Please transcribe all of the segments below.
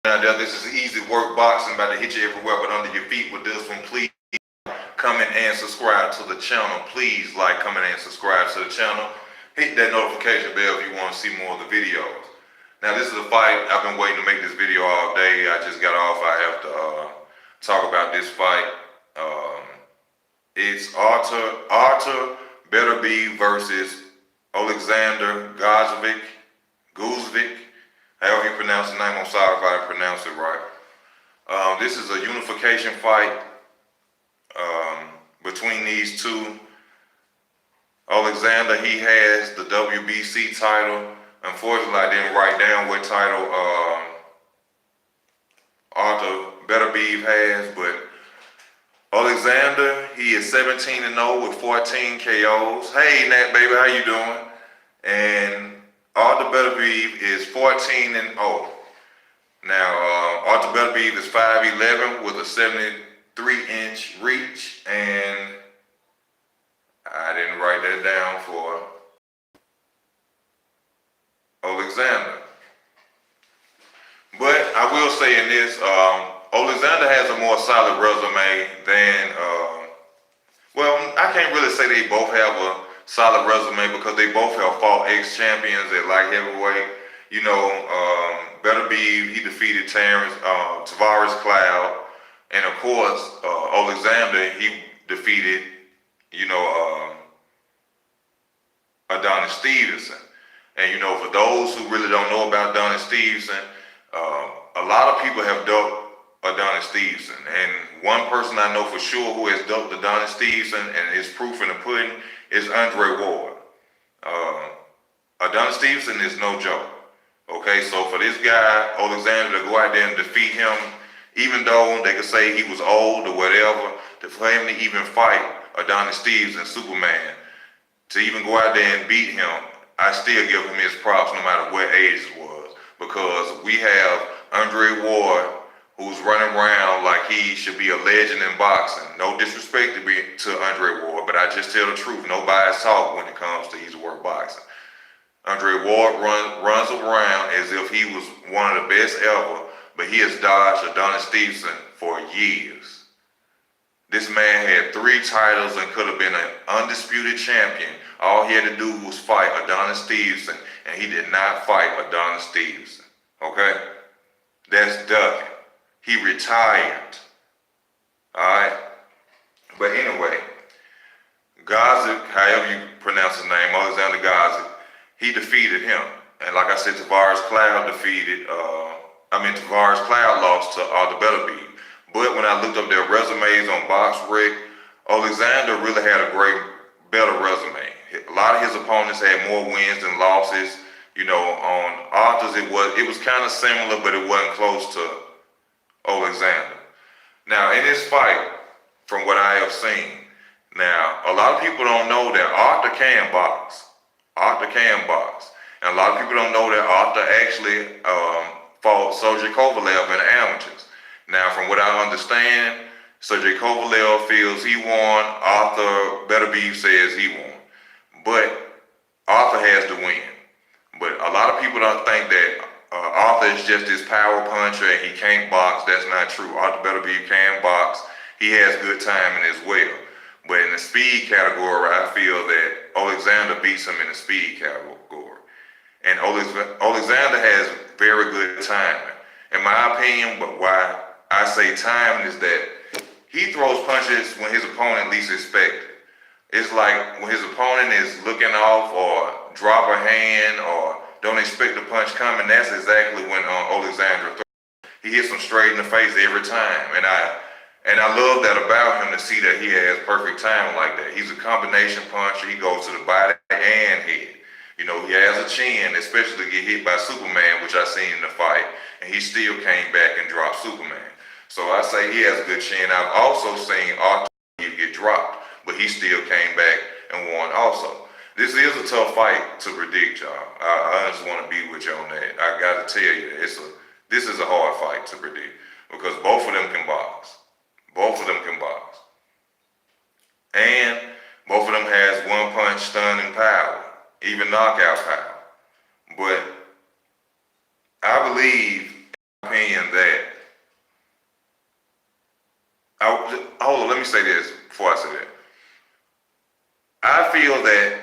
Now, this is easy work boxing, about to hit you everywhere but under your feet with this one. Please comment and subscribe to the channel. Please like, comment, and subscribe to the channel. Hit that notification bell if you want to see more of the videos. Now, this is a fight. I've been waiting to make this video all day. I just got off. I have to talk about this fight. It's Artur Beterbiev versus Oleksandr Gvozdyk. However you pronounce the name, I'm sorry if I didn't pronounce it right. This is a unification fight between these two. Oleksandr, he has the WBC title. Unfortunately, I didn't write down what title Artur Beterbiev has, but Oleksandr, he is 17-0 with 14 KOs. Hey, Nat, baby, how you doing? And Artur Beterbiev is 14-0. Now, Artur Beterbiev is 5'11" with a 73-inch reach, and I didn't write that down for Oleksandr. But I will say in this, Oleksandr has a more solid resume than, well, I can't really say they both have a solid resume because they both have fought ex-champions at light heavyweight. You know, Beterbiev, he defeated Tavares Cloud, and of course, Oleksandr, he defeated, you know, Adonis Stevenson. And you know, for those who really don't know about Adonis Stevenson, a lot of people have ducked Adonis Stevenson, and one person I know for sure who has ducked Adonis Stevenson, and is proof in the pudding, is Andre Ward. Adonis Stevenson is no joke. Okay, so for this guy, Oleksandr, to go out there and defeat him, even though they could say he was old or whatever, for him to even fight Adonis Stevenson, Superman, to even go out there and beat him, I still give him his props no matter what age it was, because we have Andre Ward, who's running around like he should be a legend in boxing. No disrespect to Andre Ward, but I just tell the truth. No bias talk when it comes to easy work boxing. Andre Ward runs around as if he was one of the best ever, but he has dodged Adonis Stevenson for years. This man had 3 titles and could have been an undisputed champion. All he had to do was fight Adonis Stevenson, and he did not fight Adonis Stevenson. Okay? That's ducking. He retired. Alright? But anyway, Gvozdyk, however you pronounce his name, Oleksandr Gvozdyk, he defeated him. And like I said, Tavares Cloud lost to Artur Beterbiev. But when I looked up their resumes on BoxRec, Oleksandr really had a better resume. A lot of his opponents had more wins than losses. You know, on Arthur's it was kind of similar, but it wasn't close to Oleksandr. Now, in this fight, from what I have seen, now, a lot of people don't know that Artur can box. Artur can box. And a lot of people don't know that Artur actually fought Sergey Kovalev in amateurs. Now, from what I understand, Sergey Kovalev feels he won. Artur Beterbiev says he won. But Artur has to win. But a lot of people don't think that Artur is just this power puncher and he can't box. That's not true. Artur Beterbiev can box. He has good timing as well. But in the speed category, I feel that Oleksandr beats him in the speed category. And Oleksandr has very good timing. In my opinion, but why I say timing is that he throws punches when his opponent least expects it. It's like when his opponent is looking off or drop a hand or don't expect the punch coming, that's exactly when Oleksandr throws. He hits him straight in the face every time. And I love that about him, to see that he has perfect timing like that. He's a combination puncher. He goes to the body and head. You know, he has a chin, especially to get hit by Superman, which I seen in the fight, and he still came back and dropped Superman. So I say he has a good chin. I've also seen Artur get dropped, but he still came back and won also. This is a tough fight to predict, y'all. I just want to be with you on that. I got to tell you, this is a hard fight to predict, because both of them can box. Both of them can box. And both of them has one punch stunning power, even knockout power. But I believe opinion that, hold on, let me say this before I say that. I feel that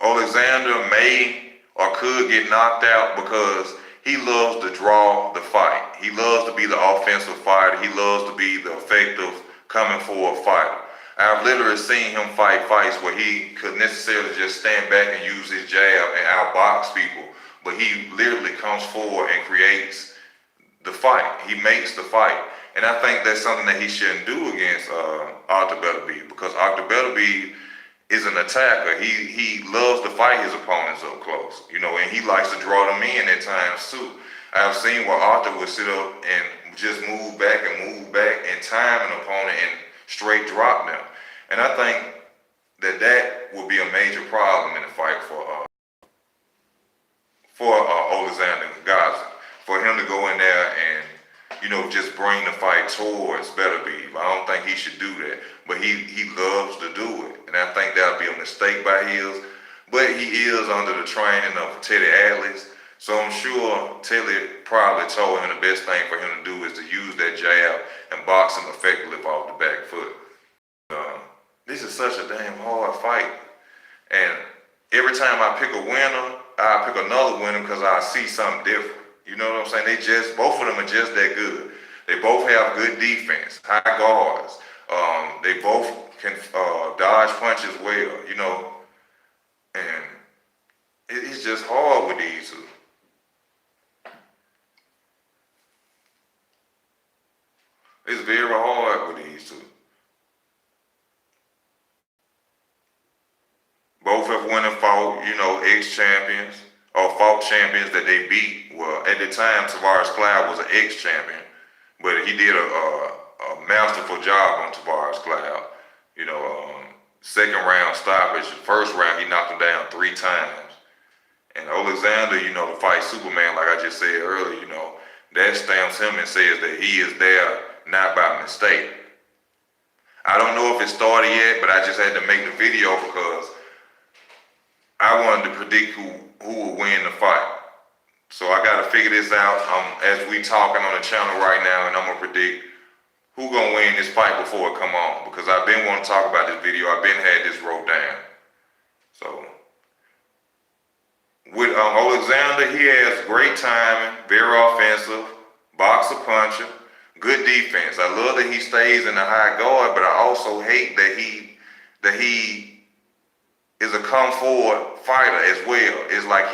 Oleksandr may or could get knocked out because he loves to draw the fight. He loves to be the offensive fighter. He loves to be the effective coming forward fighter. I've literally seen him fight fights where he could necessarily just stand back and use his jab and outbox people, but he literally comes forward and creates the fight. He makes the fight. And I think that's something that he shouldn't do against Artur Beterbiev, because Artur Beterbiev is an attacker. He loves to fight his opponents up close, you know, and he likes to draw them in at times too. I've seen where Artur would sit up and just move back and time an opponent and straight drop them. And I think that would be a major problem in the fight for Oleksandr Gvozdyk, for him to go in there and, you know, just bring the fight towards Beterbiev. I don't think he should do that, but he loves to do it, and I think that would be a mistake by his. But he is under the training of Teddy Atlas, so I'm sure Teddy probably told him the best thing for him to do is to use that jab and box him effectively off the back foot. This is such a damn hard fight, and every time I pick a winner, I pick another winner because I see something different. You know what I'm saying? Both of them are just that good. They both have good defense, high guards. They both can dodge punches well, you know, and it's just hard with these two. It's very hard with these two. Both have won and fought, you know, ex-champions, or fought champions that they beat. Well, at the time, Tavares Cloud was an ex-champion, but he did a masterful job on Tavares Cloud. You know, second round stoppage. First round, he knocked him down 3 times. And Oleksandr, you know, to fight Superman, like I just said earlier, you know, that stamps him and says that he is there not by mistake. I don't know if it started yet, but I just had to make the video because I wanted to predict who will win the fight. So I got to figure this out as we talking on the channel right now, and I'm going to predict who going to win this fight before it come on, because I've been wanting to talk about this video. I've been had this wrote down. So with Oleksandr, he has great timing, very offensive, boxer puncher, good defense. I love that he stays in the high guard, but I also hate that he is a come forward fighter as well. It's like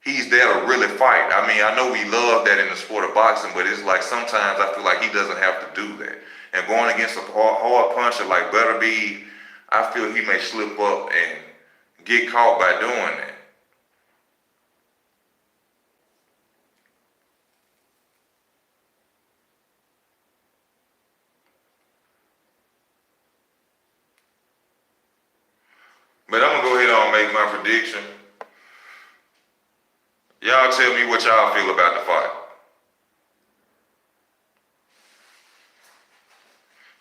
he's there to really fight. I mean, I know we love that in the sport of boxing, but it's like sometimes I feel like he doesn't have to do that. And going against a hard puncher like Beterbiev, I feel he may slip up and get caught by doing that. But I'm going to go ahead and make my prediction. Y'all tell me what y'all feel about the fight.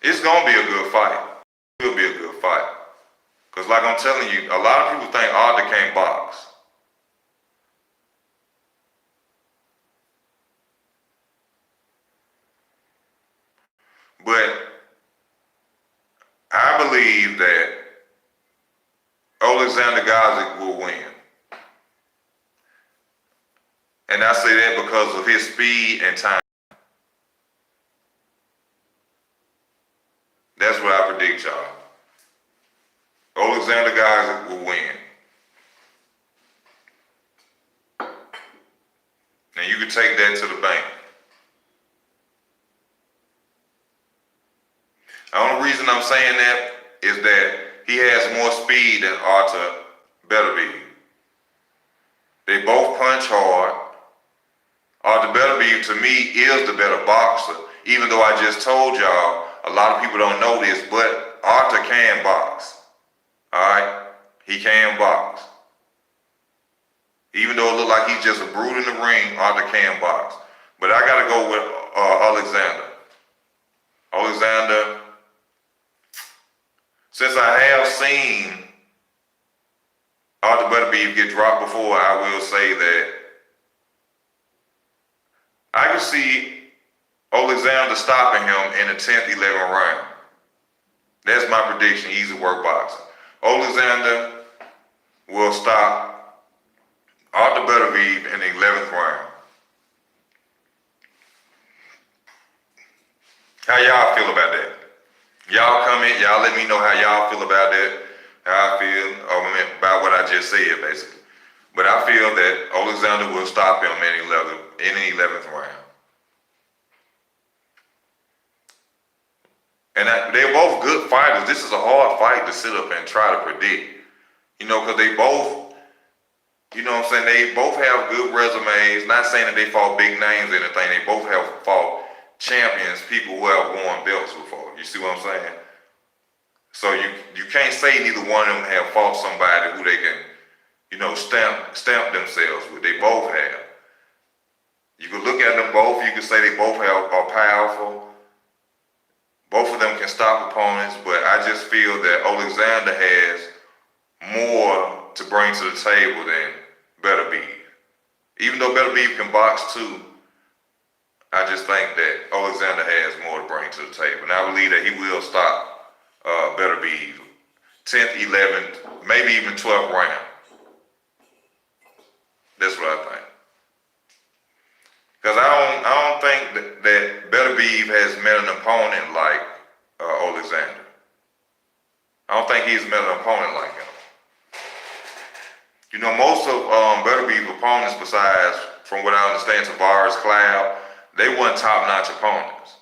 It's going to be a good fight. It will be a good fight. Because like I'm telling you, a lot of people think Artur can't box. But I believe that Oleksandr Gvozdyk will win. And I say that because of his speed and time. That's what I predict, y'all. Oleksandr Gvozdyk will win. And you can take that to the bank. The only reason I'm saying that is that he has more speed than Artur Beterbiev. They both punch hard. Artur Beterbiev, to me, is the better boxer, even though I just told y'all, a lot of people don't know this, but Artur can box. All right? He can box. Even though it looks like he's just a brute in the ring, Artur can box. But I got to go with Oleksandr. Oleksandr, since I have seen Artur Beterbiev get dropped before, I will say that I can see Oleksandr stopping him in the 10th, 11th round. That's my prediction, easy work boxing. Oleksandr will stop Artur Beterbiev in the 11th round. How y'all feel about that? Y'all comment, y'all let me know how y'all feel about that, how I feel about what I just said, basically. But I feel that Oleksandr will stop him in the 11th round. And they're both good fighters. This is a hard fight to sit up and try to predict. Because they both, what I'm saying, they both have good resumes. Not saying that they fought big names or anything. They both have fought champions, people who have won belts before. You see what I'm saying? So you can't say neither one of them have fought somebody who they can, stamp themselves with. They both have. You can look at them both. You can say they both are powerful. Both of them can stop opponents, but I just feel that Oleksandr has more to bring to the table than Beterbiev. Even though Beterbiev can box too, I just think that Oleksandr has more to bring to the table. And I believe that he will stop Beterbiev 10th, 11th, maybe even 12th round. That's what I think. Because I don't think that Beterbiev has met an opponent like Oleksandr. I don't think he's met an opponent like him. Most of Beterbiev's opponents, besides, from what I understand, Tavares, Cloud, they weren't top-notch opponents.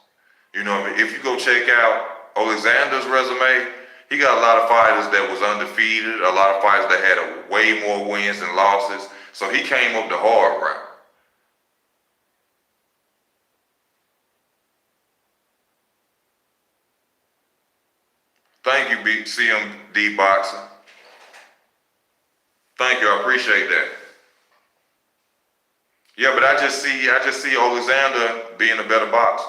If you go check out Oleksandr's resume, he got a lot of fighters that was undefeated, a lot of fighters that had way more wins than losses. So he came up the hard route. Thank you, CMD Boxing. Thank you, I appreciate that. Yeah, but I just see Oleksandr being a better boxer.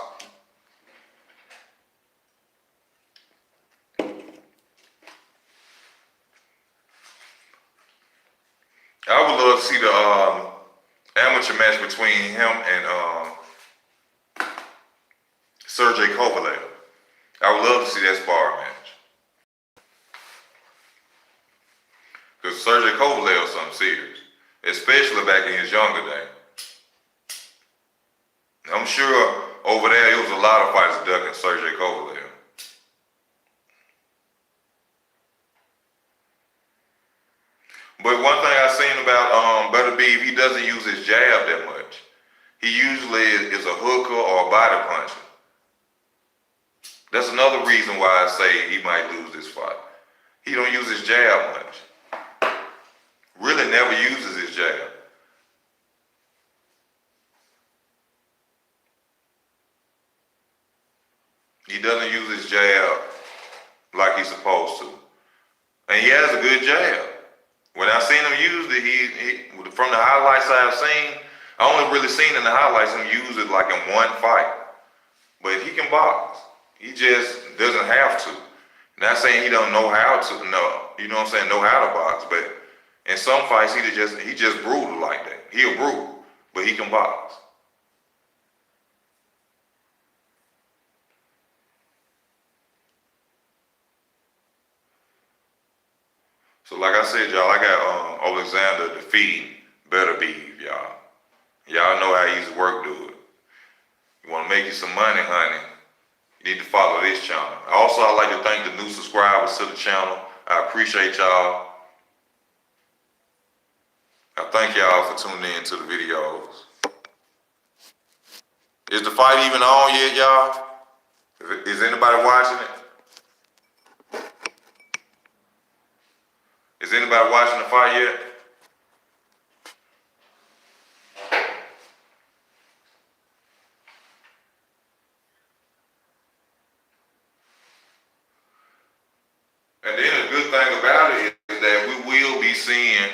I would love to see the amateur match between him and Sergey Kovalev. I would love to see that sparring match. Because Sergey Kovalev is something serious, especially back in his younger day. I'm sure over there, it was a lot of fights ducking Sergey Kovalev. But one thing I've seen about Beterbiev, he doesn't use his jab that much. He usually is a hooker or a body puncher. That's another reason why I say he might lose this fight. He don't use his jab much. Really never uses his jab. He doesn't use his jab like he's supposed to. And he has a good jab. When I seen him use it, he from the highlights I've seen, I only really seen in the highlights him use it like in one fight. But he can box. He just doesn't have to. Not saying he don't know how to, know how to box, but in some fights he just brutal like that. He'll brutal, but he can box. So like I said, y'all, I got Oleksandr defeating Beterbiev, y'all. Y'all know how easy work do it. You want to make you some money, honey, you need to follow this channel. Also, I'd like to thank the new subscribers to the channel. I appreciate y'all. I thank y'all for tuning in to the videos. Is the fight even on yet, y'all? Is anybody watching it? Is anybody watching the fight yet? And then the good thing about it is that we will be seeing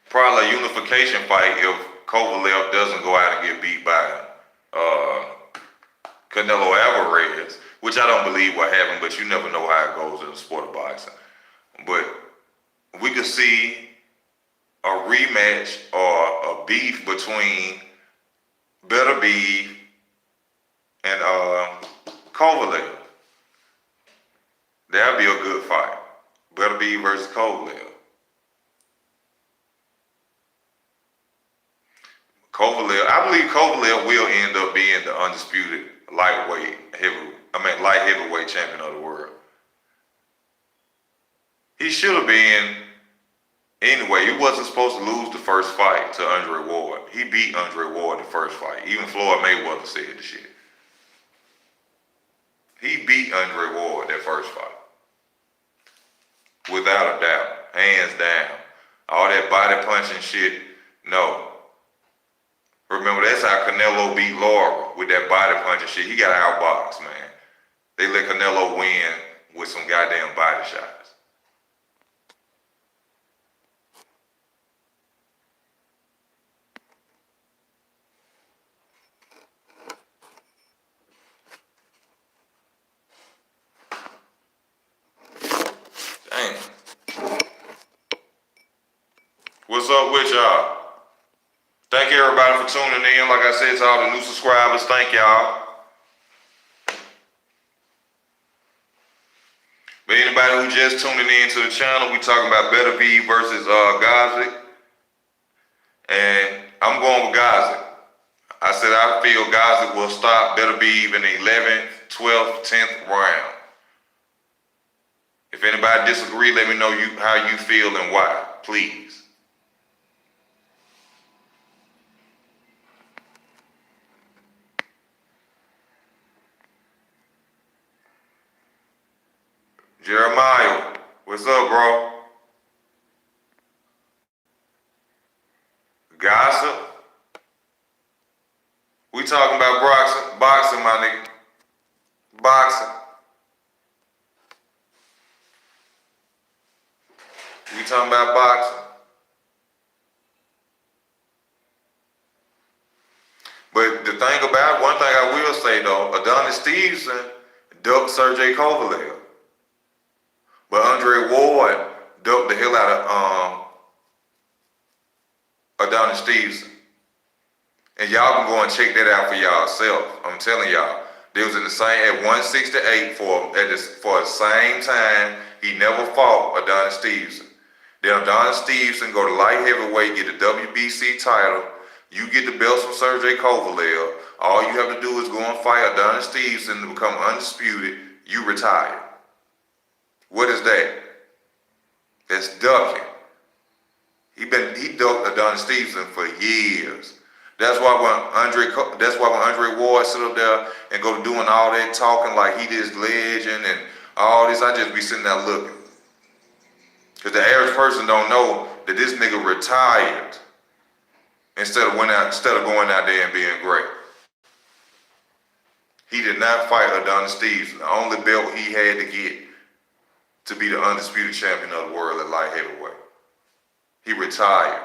probably a unification fight if Kovalev doesn't go out and get beat by Canelo Alvarez, which I don't believe will happen, but you never know how it goes in the sport of boxing. But we could see a rematch or a beef between Beterbiev Kovalev. That'd be a good fight. Beterbiev versus Kovalev. I believe Kovalev will end up being the undisputed light heavyweight champion of the world. He should have been anyway. He wasn't supposed to lose the first fight to Andre Ward. He beat Andre Ward the first fight. Even Floyd Mayweather said the shit. He beat Andre Ward that first fight. Without a doubt. Hands down. All that body punching shit, no. Remember, that's how Canelo beat Laura, with that body punching shit. He got outboxed, man. They let Canelo win with some goddamn body shots. Dang. What's up with y'all? Thank everybody for tuning in. Like I said to all the new subscribers, thank y'all. But anybody who just tuning in to the channel, we talking about Beterbiev versus Gvozdyk. And I'm going with Gvozdyk. I said I feel Gvozdyk will stop Beterbiev in the 11th, 12th, 10th round. If anybody disagree, let me know how you feel and why, please. Jeremiah, what's up, bro? Gossip? We talking about boxing, my nigga. Boxing. We talking about boxing. But the thing about, one thing I will say though, Adonis Stevenson ducked Sergey Kovalev. But Andre Ward ducked the hell out of Adonis Stevenson. And y'all can go and check that out for y'allself. I'm telling y'all. They was in the same at 168 for the same time. He never fought Adonis Stevenson. Then Adonis Stevenson go to light heavyweight, get the WBC title. You get the belts from Sergey Kovalev. All you have to do is go and fight Adonis Stevenson to become undisputed. You retire. What is that? That's ducking. He ducked Adonis Stevenson for years. That's why when Andre Ward sit up there and go doing all that talking like he this legend and all this, I just be sitting there looking. Cause the average person don't know that this nigga retired instead of going out there and being great. He did not fight Adonis Stevenson. The only belt he had to get to be the undisputed champion of the world at light heavyweight. He retired.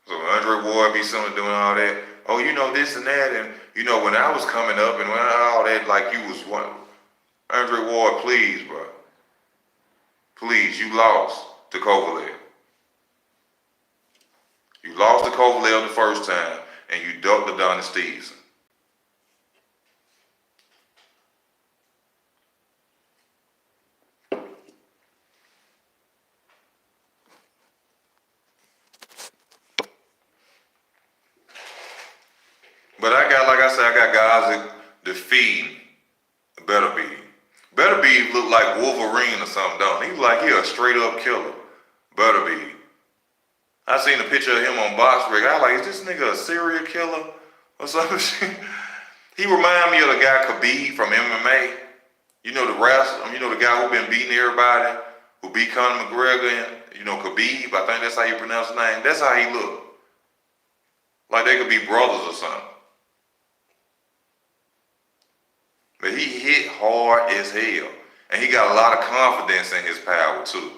So Andre Ward be something doing all that. Oh, you know this and that, and you know when I was coming up and when all that, like you was one. Andre Ward, please, bro. Please, you lost to Kovalev. You lost to Kovalev the first time, and you ducked Adonis Stevenson. But I got Gvozdyk defeating Beterbiev. Beterbiev look like Wolverine or something, don't he? He look like he a straight up killer. Beterbiev. I seen a picture of him on BoxRec. I like, is this nigga a serial killer or something? He remind me of the guy Khabib from MMA. You know the wrestler, you know the guy who been beating everybody, who beat Conor McGregor and, you know, Khabib, I think that's how you pronounce his name. That's how he look. Like they could be brothers or something. But he hit hard as hell. And he got a lot of confidence in his power too.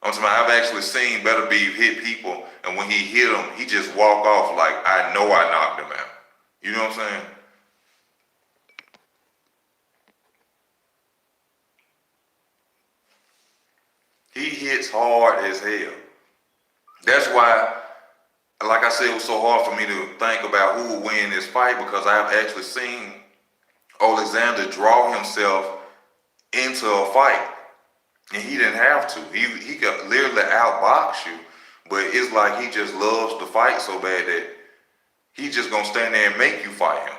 I'm talking about, I've actually seen Beterbiev hit people, and when he hit them, he just walk off like, I know I knocked him out. You know what I'm saying? He hits hard as hell. That's why, like I said, it was so hard for me to think about who would win this fight, because I have actually seen Oleksandr draw himself into a fight, and he didn't have to. He could literally outbox you, but it's like he just loves to fight so bad that he's just gonna stand there and make you fight him.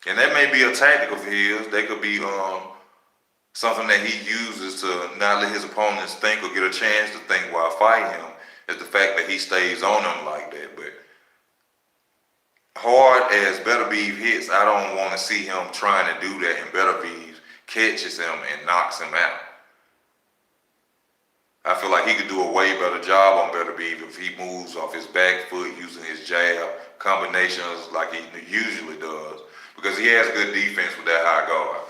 And that may be a tactic of his. That could be something that he uses to not let his opponents think or get a chance to think while fighting him, is the fact that he stays on them like that. But hard as Beterbiev hits, I don't want to see him trying to do that, and Beterbiev catches him and knocks him out. I feel like he could do a way better job on Beterbiev if he moves off his back foot using his jab combinations like he usually does, because he has good defense with that high guard.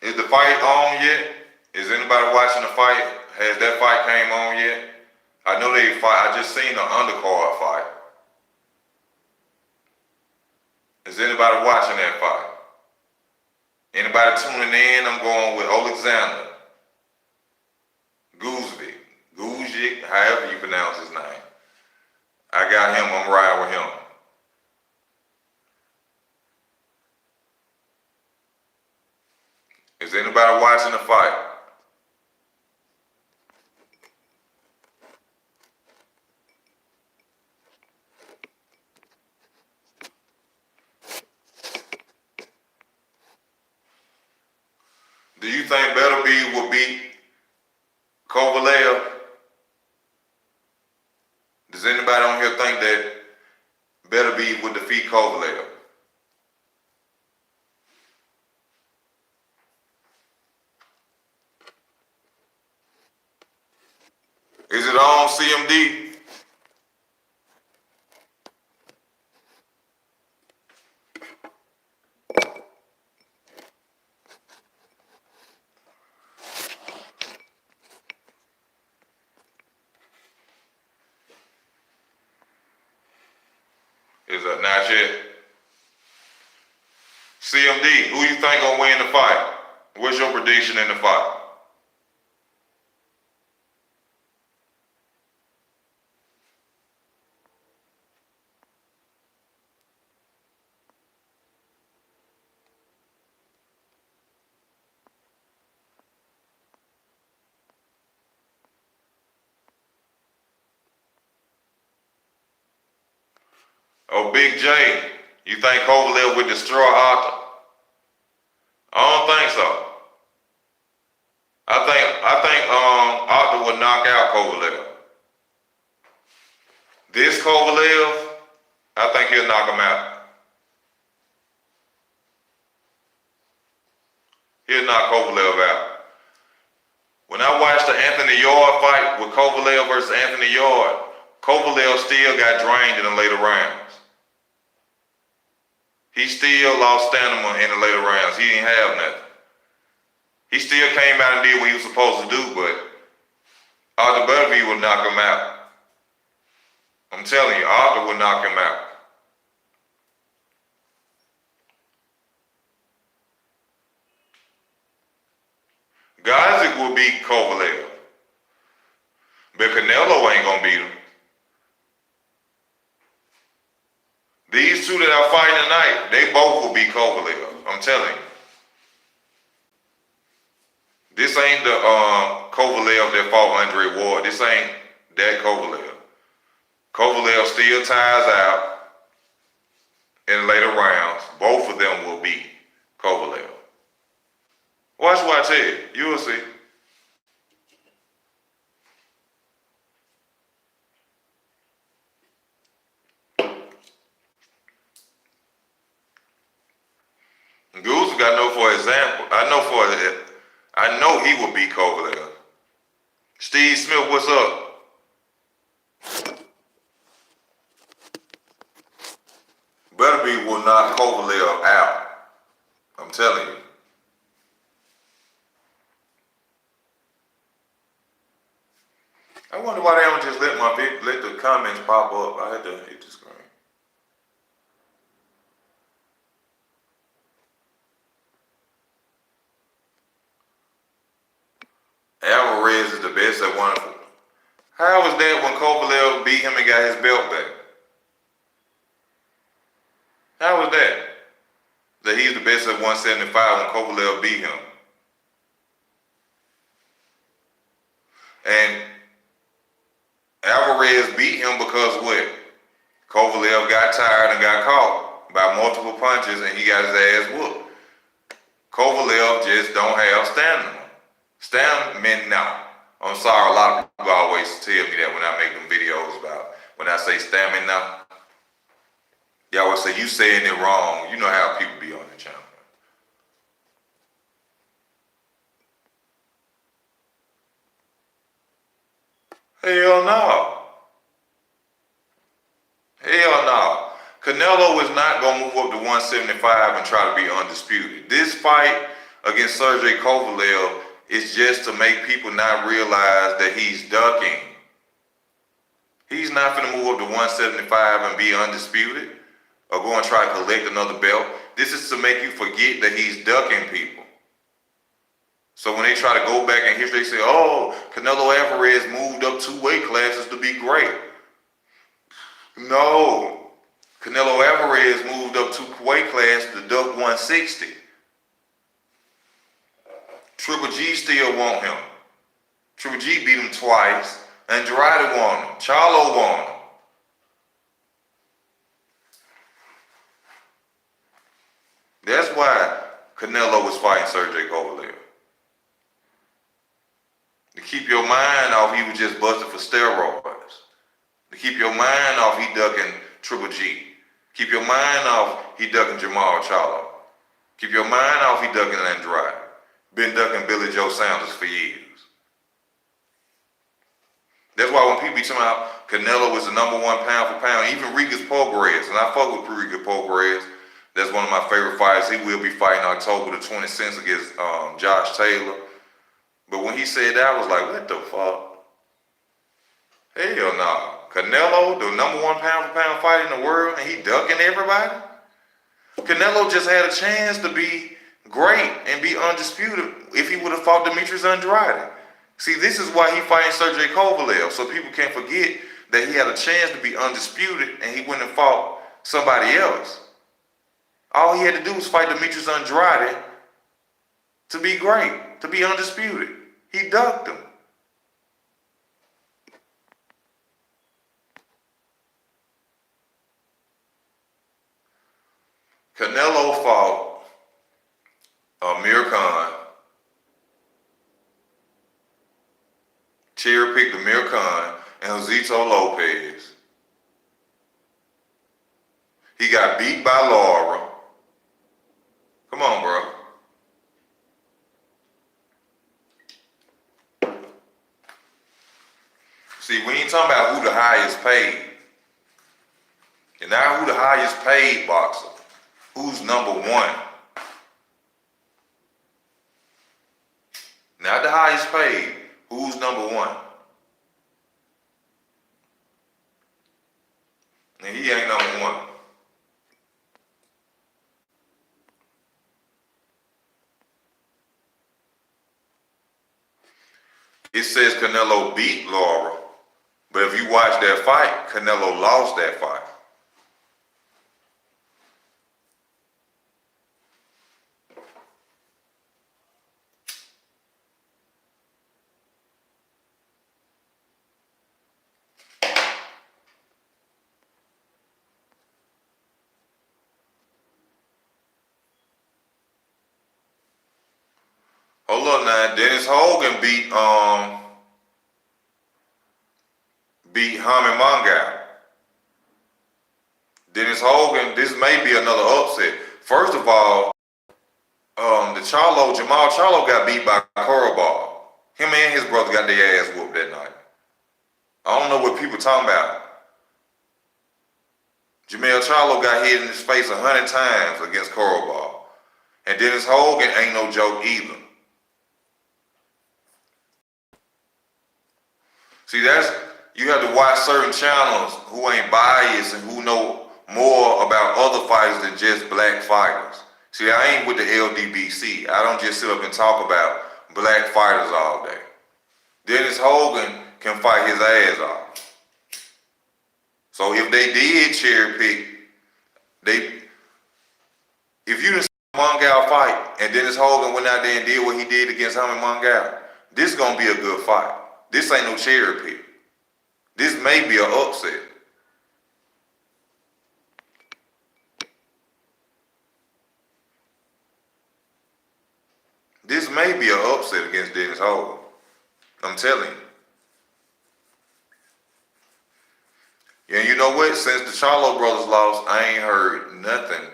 Is the fight on yet? Is anybody watching the fight? Has that fight came on yet? I know they fight. I just seen an undercard fight. Is anybody watching that fight? Anybody tuning in? I'm going with Oleksandr. Gvozdyk, however you pronounce his name. I got him. I'm riding with him. Is anybody watching the fight? Do you think Beterbiev will beat Kovalev? Does anybody on here think that Beterbiev would defeat Kovalev? Is it on CMD? Is it not yet? CMD, who you think gonna win the fight? What's your prediction in the fight? Oh, Big J, you think Kovalev would destroy Artur? I don't think so. I think Artur would knock out Kovalev. This Kovalev, I think he'll knock him out. He'll knock Kovalev out. When I watched the Anthony Yard fight with Kovalev versus Anthony Yard, Kovalev still got drained in the later rounds. He still lost stamina in the later rounds. He didn't have nothing. He still came out and did what he was supposed to do, but Artur Beterbiev would knock him out. I'm telling you, Artur would knock him out. Gvozdyk will beat Kovalev, but Canelo ain't gonna beat him. These two that are fighting tonight, they both will beat Kovalev. I'm telling you. This ain't the Kovalev that fought Andre Ward. This ain't that Kovalev. Kovalev still ties out in later rounds. Both of them will beat Kovalev. Watch what I tell you. You will see. Gvozdyk, I know for example. I know he will beat Kovalev. Steve Smith, what's up? Beterbiev will knock Kovalev out. I'm telling you. I wonder why they don't just let the comments pop up. I had to hit the screen. Alvarez is the best at one. How was that when Kovalev beat him and got his belt back? How was that? That he's the best at 175 when Kovalev beat him. And Alvarez beat him because what? Kovalev got tired and got caught by multiple punches and he got his ass whooped. Kovalev just don't have stamina. Stamina, no. I'm sorry, a lot of people always tell me that when I make them videos about when I say stamina. They always say, you saying it wrong. You know how people be on the channel. Hell no. Hell no. Canelo is not going to move up to 175 and try to be undisputed. This fight against Sergey Kovalev is just to make people not realize that he's ducking. He's not going to move up to 175 and be undisputed or go and try to collect another belt. This is to make you forget that he's ducking people. So when they try to go back in history, they say, oh, Canelo Alvarez moved up 2 weight classes to be great. No. Canelo Alvarez moved up 2 weight classes to duck 160. Triple G still want him. Triple G beat him twice. Andrade want him. Charlo want him. That's why Canelo was fighting Sergey Kovalev. To keep your mind off, he was just busted for steroids. To keep your mind off, he ducking Triple G. Keep your mind off, he ducking Jamal Charlo. Keep your mind off, he ducking Andrade. Been ducking Billy Joe Sanders for years. That's why when people be talking about Canelo was the #1 pound for pound, even Rigas Prograis, and I fuck with Rigas Prograis, that's one of my favorite fights. He will be fighting October the 26th against Josh Taylor. But when he said that, I was like, what the fuck? Hell no. Canelo, the #1 pound for pound fight in the world, and he ducking everybody? Canelo just had a chance to be great and be undisputed if he would have fought Demetrius Andrade. See, this is why he fighting Sergey Kovalev, so people can't forget that he had a chance to be undisputed and he wouldn't have fought somebody else. All he had to do was fight Demetrius Andrade to be great, to be undisputed. He ducked him. Canelo fought Amir Khan, cherry-picked Amir Khan, and Josito Lopez. He got beat by Laura. Come on, bro. See, we ain't talking about who the highest paid. And now who the highest paid boxer. Who's #1? Not the highest paid. Who's #1? And he ain't #1. It says Canelo beat Laura, but if you watch that fight, Canelo lost that fight. Hold up now, Dennis Hogan beat Hamid Mangau. Dennis Hogan, this may be another upset. First of all, Jamal Charlo got beat by Curveball. Him and his brother got their ass whooped that night. I don't know what people talking about. Jermell Charlo got hit in his face 100 times against Korobov. And Dennis Hogan ain't no joke either. See, you have to watch certain channels who ain't biased and who know more about other fighters than just black fighters. See, I ain't with the LDBC. I don't just sit up and talk about black fighters all day. Dennis Hogan can fight his ass off. So if they did cherry pick, if you didn't see Mungal fight and Dennis Hogan went out there and did what he did against Hamid Mungal, this is gonna be a good fight. This ain't no cherry pick. This may be an upset. This may be an upset against Dennis Hogan. I'm telling you. And you know what? Since the Charlo brothers lost, I ain't heard nothing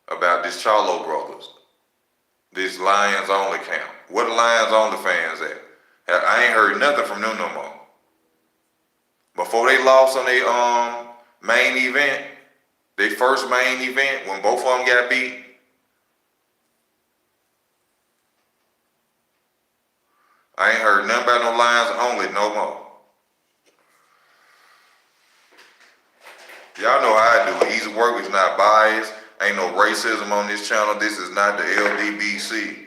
about this Charlo brothers. This Lions Only camp. Where the Lions Only fans at? I ain't heard nothing from them no more. Before they lost on their main event, their first main event, when both of them got beat, I ain't heard nothing about no Lions Only no more. Y'all know how I do. Easy work is not biased. Ain't no racism on this channel. This is not the LDBC.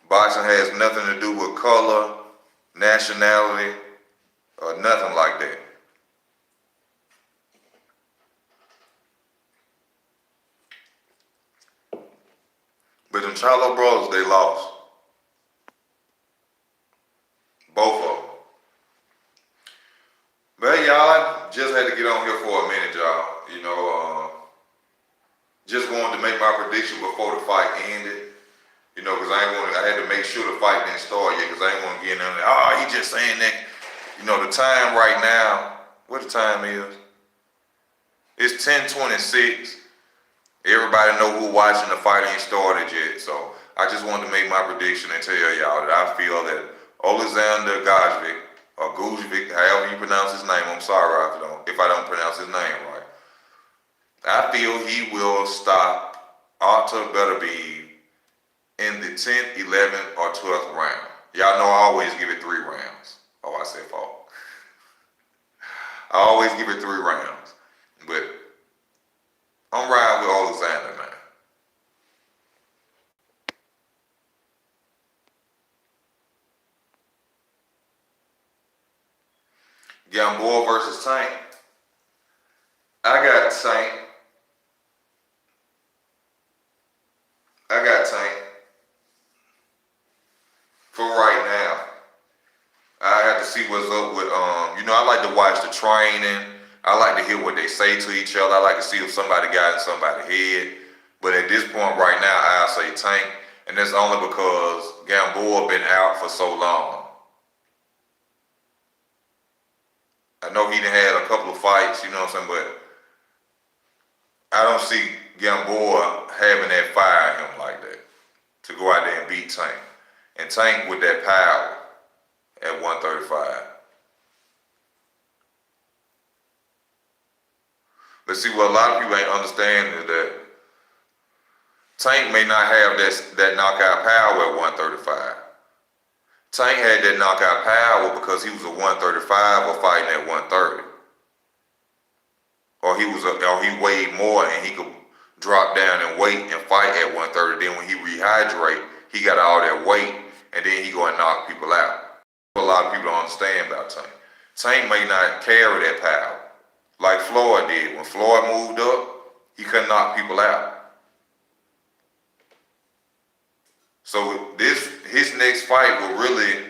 Boxing has nothing to do with color, nationality, or nothing like that. But them Charlo brothers, they lost. Both of them. But hey, y'all, I just had to get on here for a minute, y'all. You know, just wanted to make my prediction before the fight ended. You know, because I had to make sure the fight didn't start yet, because I ain't want to get in there. Oh, he just saying that. You know, the time right now, what the time is? It's 10:26. Everybody know who watching the fight ain't started yet. So I just wanted to make my prediction and tell y'all that I feel that Oleksandr Gvozdyk, or Gvozdyk, however you pronounce his name, I'm sorry if I don't pronounce his name right. I feel he will stop Artur Beterbiev in the 10th, 11th, or 12th round. Y'all know I always give it 3 rounds. Oh, I said 4. I always give it 3 rounds. But I'm riding with Oleksandr now. Gamboa versus Tank. I got Tank. For right now. I have to see what's up with, you know, I like to watch the training. I like to hear what they say to each other. I like to see if somebody got in somebody's head. But at this point right now, I'll say Tank. And that's only because Gamboa been out for so long. I know he done had a couple of fights, you know what I'm saying, but I don't see Gamboa having that fire in him like that to go out there and beat Tank. And Tank with that power at 135. But see, what a lot of people ain't understanding is that Tank may not have that knockout power at 135. Tank had that knockout power because he was a 135 or fighting at 130. Or he weighed more and he could drop down and weight and fight at 130. Then when he rehydrate, he got all that weight and then he go and knock people out. A lot of people don't understand about Tank. Tank may not carry that power like Floyd did. When Floyd moved up, he couldn't knock people out. So his next fight will really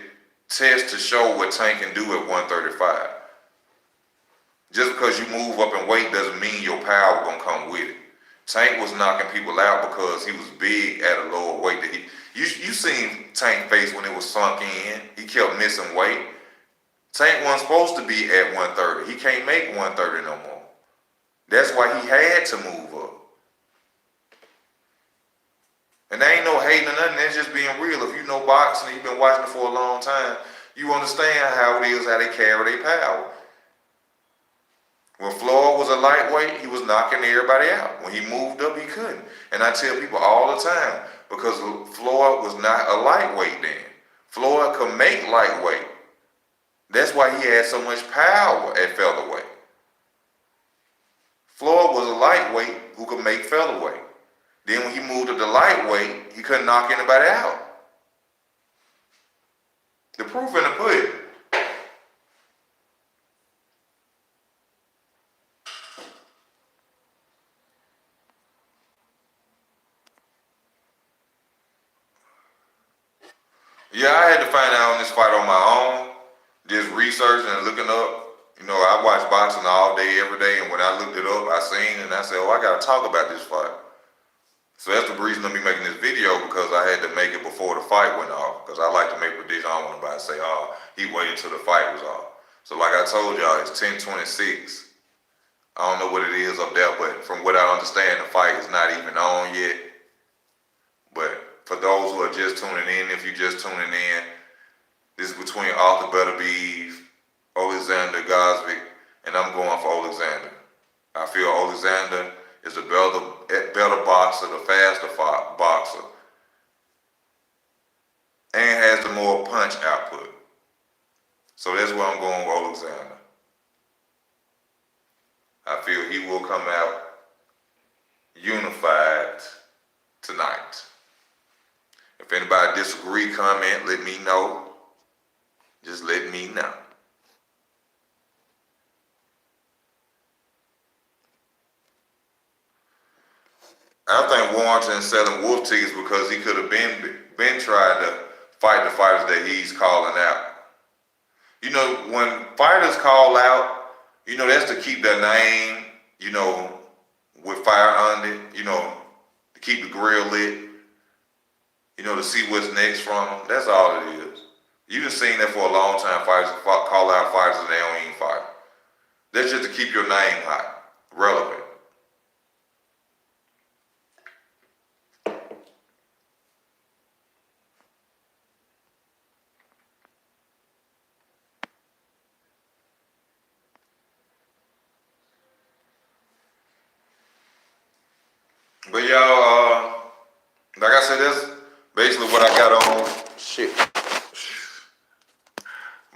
test to show what Tank can do at 135. Just because you move up in weight doesn't mean your power gonna come with it. Tank was knocking people out because he was big at a lower weight. You seen Tank face when it was sunk in. He kept missing weight. Tank wasn't supposed to be at 130. He can't make 130 no more. That's why he had to move up. And there ain't no hating or nothing. That's just being real. If you know boxing and you've been watching it for a long time, you understand how it is, how they carry their power. When Floyd was a lightweight, he was knocking everybody out. When he moved up, he couldn't. And I tell people all the time, because Floyd was not a lightweight then. Floyd could make lightweight. That's why he had so much power at featherweight. Floyd was a lightweight who could make featherweight. Then when he moved up to lightweight, he couldn't knock anybody out. The proof in the pudding. Yeah, I had to find out on this fight on my own, just researching and looking up. You know, I watch boxing all day, every day, and when I looked it up, I seen it, and I said, oh, I got to talk about this fight. So that's the reason of me making this video, because I had to make it before the fight went off, because I like to make predictions. I don't want nobody to say, oh, he waited till the fight was off. So like I told y'all, it's 10:26. I don't know what it is up there, but from what I understand, the fight is not even on yet. But for those who are just tuning in, if you're just tuning in, this is between Artur, Beterbiev, Oleksandr, Gvozdyk, and I'm going for Oleksandr. I feel Oleksandr is a better boxer, the faster boxer, and has the more punch output. So that's why I'm going with Oleksandr. I feel he will come out unified tonight. If anybody disagree, comment, let me know. Just let me know. I think Warrington selling wolf tickets because he could have been trying to fight the fighters that he's calling out. You know, when fighters call out, you know, that's to keep their name, you know, with fire under it, you know, to keep the grill lit, you know, to see what's next from them. That's all it is. You've been seeing that for a long time, fighters call out fighters and they don't even fight. That's just to keep your name hot, relevant. But y'all, like I said, that's basically what I got on. Shit.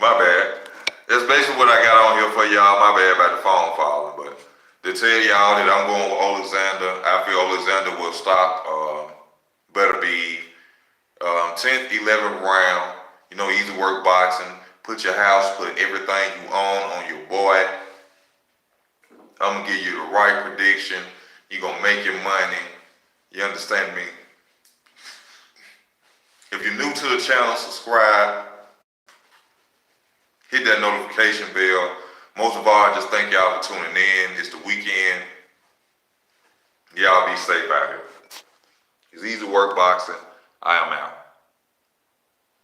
My bad. That's basically what I got on here for y'all. My bad about the phone falling. But to tell y'all that I'm going with Oleksandr, I feel Oleksandr will stop Beterbiev. 10th, 11th round. You know, easy work boxing. Put your house, put everything you own on your boy. I'm going to give you the right prediction. You're going to make your money. You understand me? If you're new to the channel, subscribe. Hit that notification bell. Most of all, I just thank y'all for tuning in. It's the weekend. Y'all be safe out here. It's easy work boxing. I am out.